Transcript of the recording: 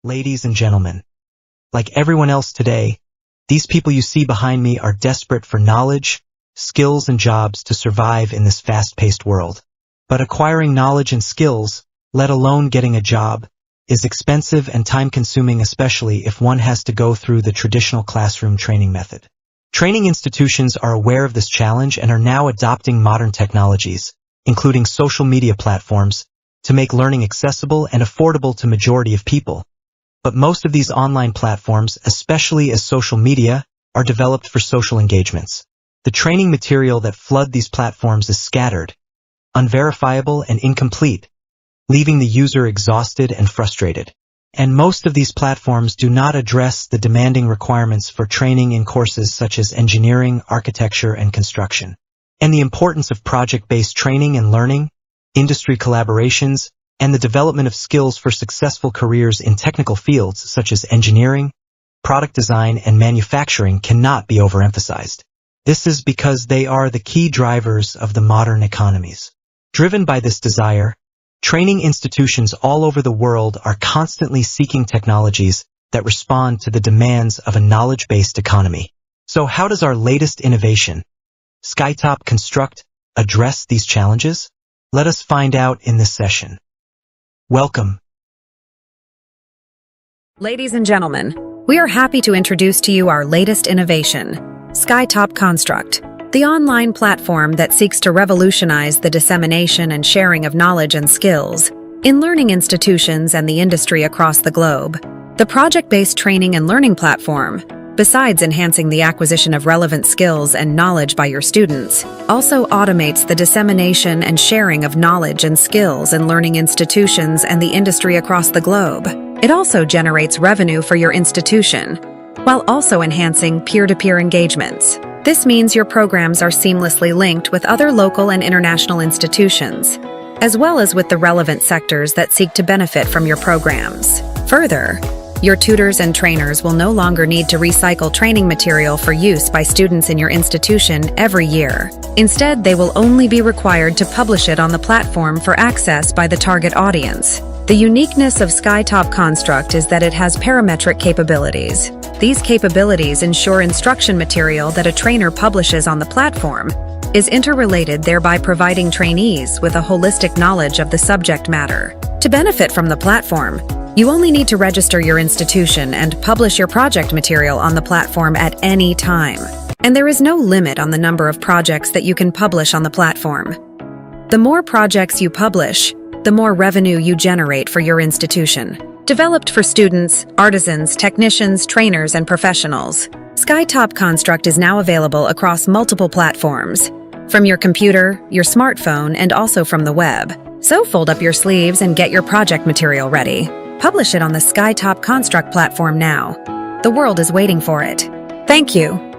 Ladies and gentlemen, like everyone else today, these people you see behind me are desperate for knowledge, skills, and jobs to survive in this fast-paced world. But acquiring knowledge and skills, let alone getting a job, is expensive and time-consuming, especially if one has to go through the traditional classroom training method. Training institutions are aware of this challenge and are now adopting modern technologies, including social media platforms, to make learning accessible and affordable to majority of people. But most of these online platforms, especially as social media, are developed for social engagements. The training material that flood these platforms is scattered, unverifiable, and incomplete, leaving the user exhausted and frustrated. And most of these platforms do not address the demanding requirements for training in courses such as engineering, architecture, and construction, and the importance of project-based training and learning, industry collaborations, and the development of skills for successful careers in technical fields such as engineering, product design, and manufacturing cannot be overemphasized. This is because they are the key drivers of the modern economies. Driven by this desire, training institutions all over the world are constantly seeking technologies that respond to the demands of a knowledge-based economy. So how does our latest innovation, SkyTOP Construct, address these challenges? Let us find out in this session. Welcome. Ladies and gentlemen, we are happy to introduce to you our latest innovation, SkyTOP Construct, the online platform that seeks to revolutionize the dissemination and sharing of knowledge and skills in learning institutions and the industry across the globe. The project-based training and learning platform, besides enhancing the acquisition of relevant skills and knowledge by your students, also automates the dissemination and sharing of knowledge and skills in learning institutions and the industry across the globe. It also generates revenue for your institution, while also enhancing peer-to-peer engagements. This means your programs are seamlessly linked with other local and international institutions, as well as with the relevant sectors that seek to benefit from your programs. Further, your tutors and trainers will no longer need to recycle training material for use by students in your institution every year. Instead, they will only be required to publish it on the platform for access by the target audience. The uniqueness of SkyTOP Construct is that it has parametric capabilities. These capabilities ensure instruction material that a trainer publishes on the platform is interrelated, thereby providing trainees with a holistic knowledge of the subject matter. To benefit from the platform, you only need to register your institution and publish your project material on the platform at any time. And there is no limit on the number of projects that you can publish on the platform. The more projects you publish, the more revenue you generate for your institution. Developed for students, artisans, technicians, trainers, and professionals, SkyTOP Construct is now available across multiple platforms, from your computer, your smartphone, and also from the web. So fold up your sleeves and get your project material ready. Publish it on the SkyTOP Construct platform now. The world is waiting for it. Thank you.